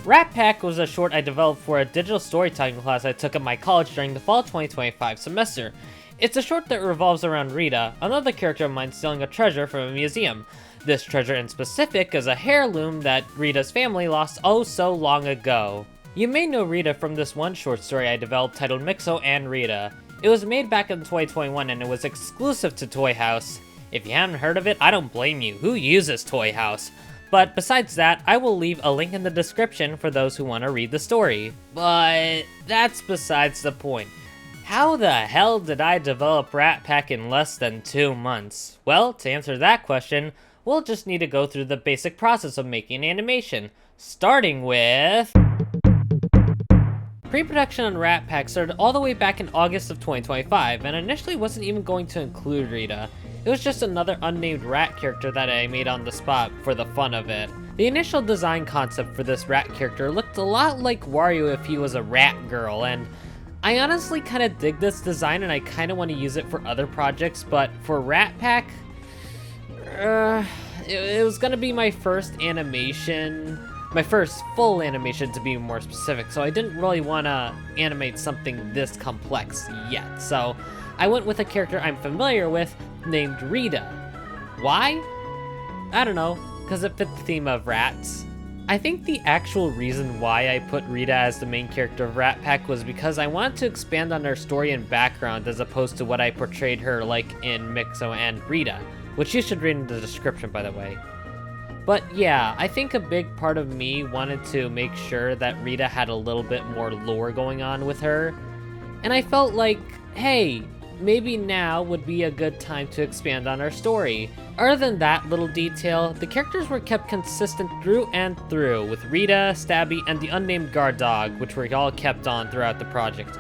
Rat Pack was a short I developed for a digital storytelling class I took at my college during the fall 2025 semester. It's a short that revolves around Rita, another character of mine stealing a treasure from a museum. This treasure in specific is a heirloom that Rita's family lost oh so long ago. You may know Rita from this one short story I developed titled Mixo and Rita. It was made back in 2021 and it was exclusive to Toy House. If you haven't heard of it, I don't blame you. Who uses Toy House? But besides that, I will leave a link in the description for those who want to read the story. But that's besides the point. How the hell did I develop Rat Pack in less than 2 months? Well, to answer that question, we'll just need to go through the basic process of making animation, starting with... Pre-production on Rat Pack started all the way back in August of 2025, and initially wasn't even going to include Rita. It was just another unnamed rat character that I made on the spot for the fun of it. The initial design concept for this rat character looked a lot like Wario if he was a rat girl, and I honestly kind of dig this design and I kind of want to use it for other projects, but for Rat Pack, it was gonna be my first animation, my first full animation to be more specific, so I didn't really want to animate something this complex yet. So I went with a character I'm familiar with named Rita. Why? I don't know, because it fit the theme of rats. I think the actual reason why I put Rita as the main character of Rat Pack was because I wanted to expand on her story and background as opposed to what I portrayed her like in Mixo and Rita, which you should read in the description, by the way. But yeah, I think a big part of me wanted to make sure that Rita had a little bit more lore going on with her, and I felt like, hey, maybe now would be a good time to expand on our story. Other than that little detail, the characters were kept consistent through and through, with Rita, Stabby, and the unnamed guard dog, which were all kept on throughout the project.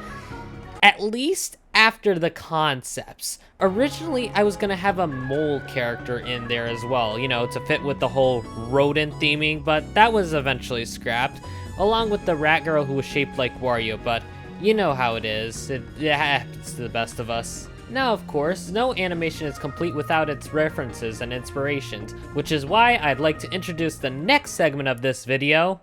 At least after the concepts. Originally, I was gonna have a mole character in there as well, you know, to fit with the whole rodent theming, but that was eventually scrapped, along with the rat girl who was shaped like Wario, but you know how it is. It happens to the best of us. Now, of course, no animation is complete without its references and inspirations, which is why I'd like to introduce the next segment of this video.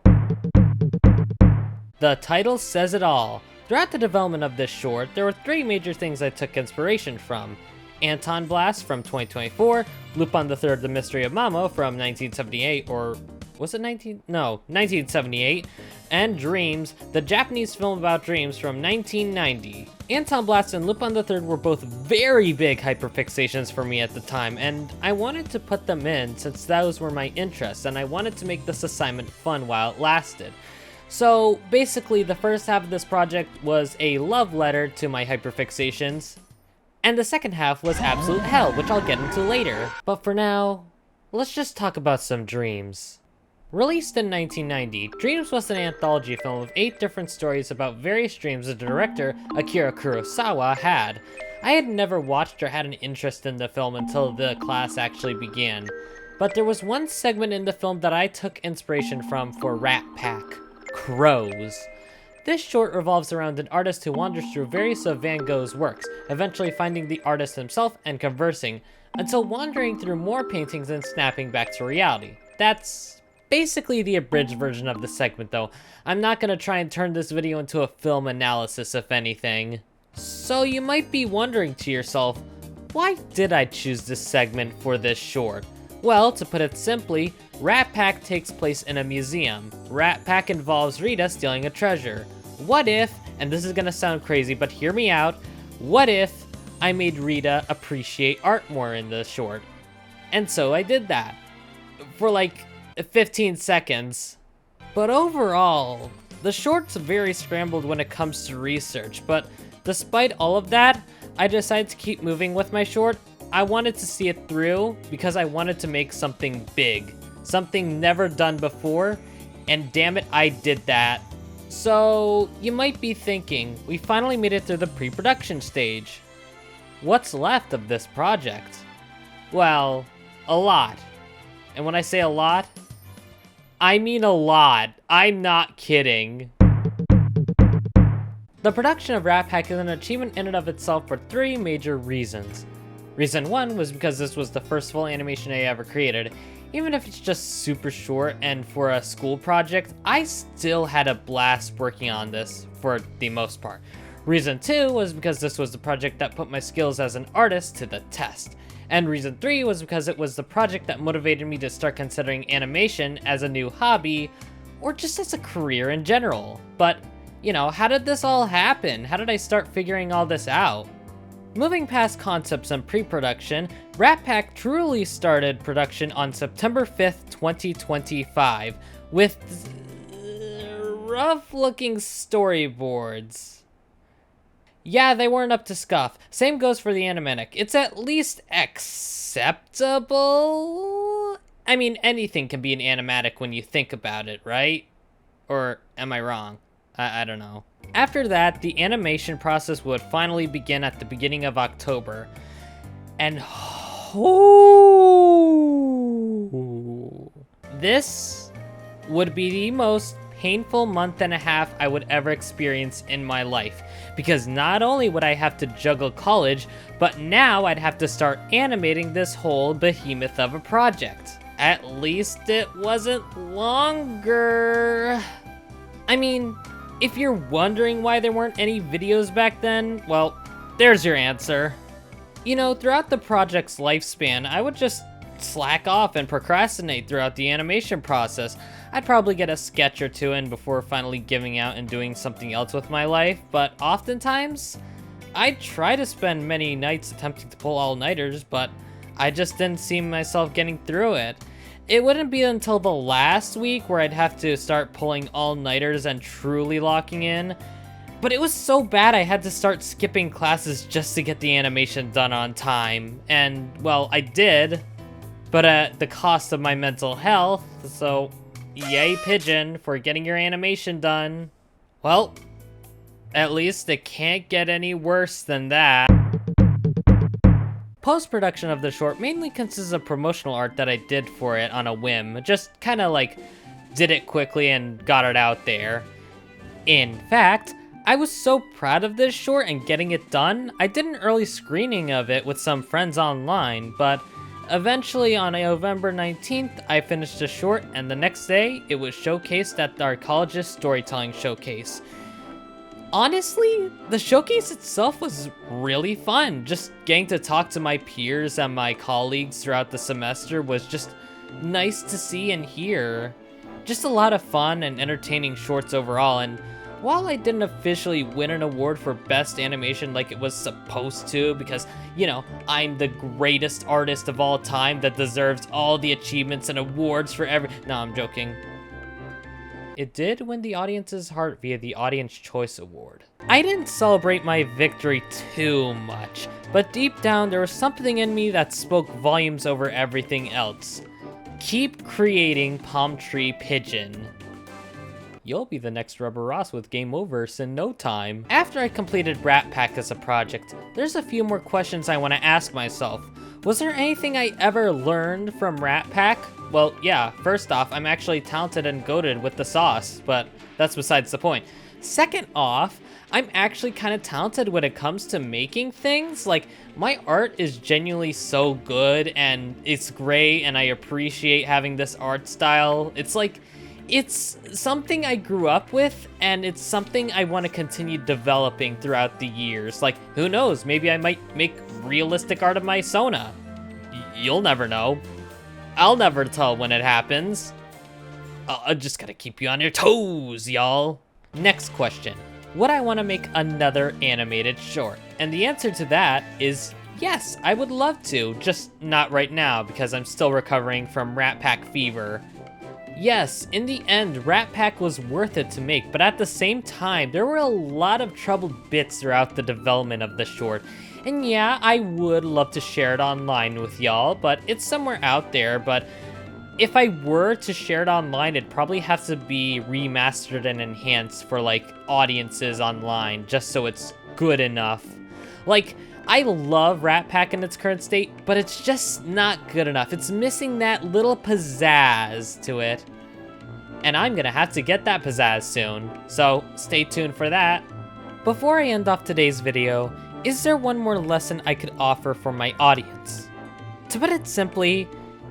The title says it all. Throughout the development of this short, there were 3 major things I took inspiration from. Anton Blast from 2024, Lupin the Third: The Mystery of Mamo from 1978, or was it 1978, and Dreams, the Japanese film about dreams from 1990. Anton Blast and Lupin the Third were both very big hyperfixations for me at the time, and I wanted to put them in since those were my interests, and I wanted to make this assignment fun while it lasted. So basically, the first half of this project was a love letter to my hyperfixations, and the second half was absolute hell, which I'll get into later. But for now, let's just talk about some dreams. Released in 1990, Dreams was an anthology film of 8 different stories about various dreams the director, Akira Kurosawa, had. I had never watched or had an interest in the film until the class actually began. But there was one segment in the film that I took inspiration from for Rat Pack: Crows. This short revolves around an artist who wanders through various of Van Gogh's works, eventually finding the artist himself and conversing, until wandering through more paintings and snapping back to reality. That's basically the abridged version of the segment though. I'm not gonna try and turn this video into a film analysis, if anything. So you might be wondering to yourself, why did I choose this segment for this short? Well, to put it simply, Rat Pack takes place in a museum. Rat Pack involves Rita stealing a treasure. What if, and this is gonna sound crazy, but hear me out, what if I made Rita appreciate art more in the short? And so I did that. For like 15 seconds. But overall, the short's very scrambled when it comes to research, but despite all of that, I decided to keep moving with my short. I wanted to see it through because I wanted to make something big, something never done before, and damn it, I did that. So you might be thinking, we finally made it through the pre-production stage. What's left of this project? Well, a lot. And when I say a lot, I mean a lot. I'm not kidding. The production of Rat Pack is an achievement in and of itself for 3 major reasons. Reason 1 was because this was the first full animation I ever created. Even if it's just super short and for a school project, I still had a blast working on this for the most part. Reason 2 was because this was the project that put my skills as an artist to the test. And reason 3 was because it was the project that motivated me to start considering animation as a new hobby, or just as a career in general. But, you know, how did this all happen? How did I start figuring all this out? Moving past concepts and pre-production, Rat Pack truly started production on September 5th, 2025, with rough-looking storyboards. Yeah, they weren't up to scuff. Same goes for the animatic. It's at least acceptable? I mean, anything can be an animatic when you think about it, right? Or am I wrong? I don't know. After that, the animation process would finally begin at the beginning of October. And this would be the most painful month and a half I would ever experience in my life. Because not only would I have to juggle college, but now I'd have to start animating this whole behemoth of a project. At least it wasn't longer. I mean, if you're wondering why there weren't any videos back then, well, there's your answer. You know, throughout the project's lifespan, I would just slack off and procrastinate throughout the animation process. I'd probably get a sketch or two in before finally giving out and doing something else with my life, but oftentimes, I'd try to spend many nights attempting to pull all-nighters, but I just didn't see myself getting through it. It wouldn't be until the last week where I'd have to start pulling all-nighters and truly locking in. But it was so bad I had to start skipping classes just to get the animation done on time. And, well, I did, but at the cost of my mental health, so yay Pigeon for getting your animation done. Well, at least it can't get any worse than that. Post-production of the short mainly consists of promotional art that I did for it on a whim, just kinda like did it quickly and got it out there. In fact, I was so proud of this short and getting it done, I did an early screening of it with some friends online, but eventually on November 19th, I finished the short, and the next day, it was showcased at our college's storytelling showcase. Honestly, the showcase itself was really fun. Just getting to talk to my peers and my colleagues throughout the semester was just nice to see and hear. Just a lot of fun and entertaining shorts overall, and while I didn't officially win an award for best animation like it was supposed to, because, you know, I'm the greatest artist of all time that deserves all the achievements and awards for No, I'm joking. It did win the audience's heart via the Audience Choice Award. I didn't celebrate my victory too much, but deep down there was something in me that spoke volumes over everything else. Keep creating PalmtreePigeon. You'll be the next Rubber Ross with Game Overs in no time. After I completed Rat Pack as a project, there's a few more questions I want to ask myself. Was there anything I ever learned from Rat Pack? Well, yeah, first off, I'm actually talented and goated with the sauce, but that's besides the point. Second off, I'm actually kind of talented when it comes to making things. Like, my art is genuinely so good, and it's great, and I appreciate having this art style. It's like, it's something I grew up with, and it's something I want to continue developing throughout the years. Like, who knows, maybe I might make realistic art of my Sona. You'll never know. I'll never tell when it happens. I just gotta keep you on your toes, y'all. Next question. Would I want to make another animated short? And the answer to that is yes, I would love to, just not right now because I'm still recovering from Rat Pack fever. Yes, in the end, Rat Pack was worth it to make, but at the same time, there were a lot of troubled bits throughout the development of the short. And yeah, I would love to share it online with y'all, but it's somewhere out there. But if I were to share it online, it'd probably have to be remastered and enhanced for, like, audiences online, just so it's good enough. Like, I love Rat Pack in its current state, but it's just not good enough. It's missing that little pizzazz to it. And I'm gonna have to get that pizzazz soon, so stay tuned for that. Before I end off today's video, is there one more lesson I could offer for my audience? To put it simply,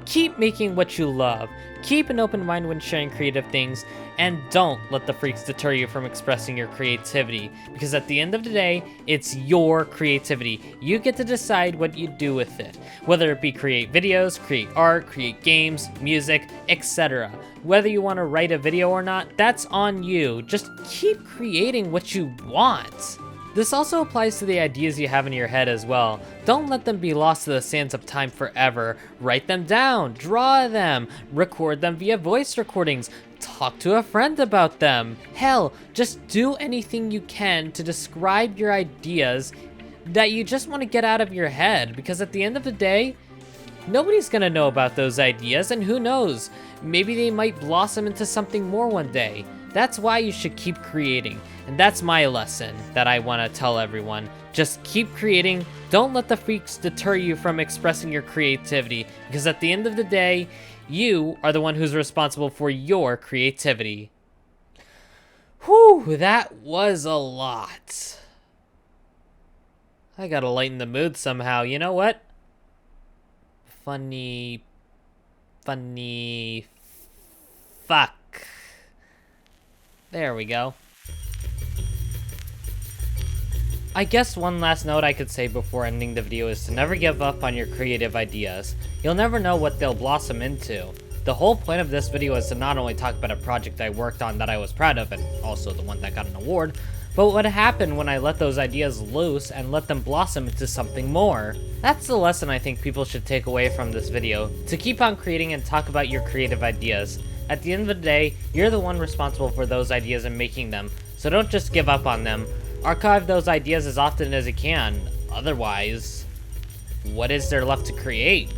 keep making what you love, keep an open mind when sharing creative things, and don't let the freaks deter you from expressing your creativity, because at the end of the day, it's your creativity. You get to decide what you do with it, whether it be create videos, create art, create games, music, etc. Whether you want to write a video or not, that's on you. Just keep creating what you want. This also applies to the ideas you have in your head as well. Don't let them be lost to the sands of time forever. Write them down, draw them, record them via voice recordings, talk to a friend about them. Hell, just do anything you can to describe your ideas that you just want to get out of your head, because at the end of the day, nobody's gonna know about those ideas, and who knows, maybe they might blossom into something more one day. That's why you should keep creating, and that's my lesson that I want to tell everyone. Just keep creating, don't let the freaks deter you from expressing your creativity, because at the end of the day, you are the one who's responsible for your creativity. Whew, that was a lot. I gotta lighten the mood somehow, you know what? Funny, fuck. There we go. I guess one last note I could say before ending the video is to never give up on your creative ideas. You'll never know what they'll blossom into. The whole point of this video is to not only talk about a project I worked on that I was proud of, and also the one that got an award, but what happened when I let those ideas loose and let them blossom into something more. That's the lesson I think people should take away from this video, to keep on creating and talk about your creative ideas. At the end of the day, you're the one responsible for those ideas and making them, so don't just give up on them. Archive those ideas as often as you can, otherwise, what is there left to create?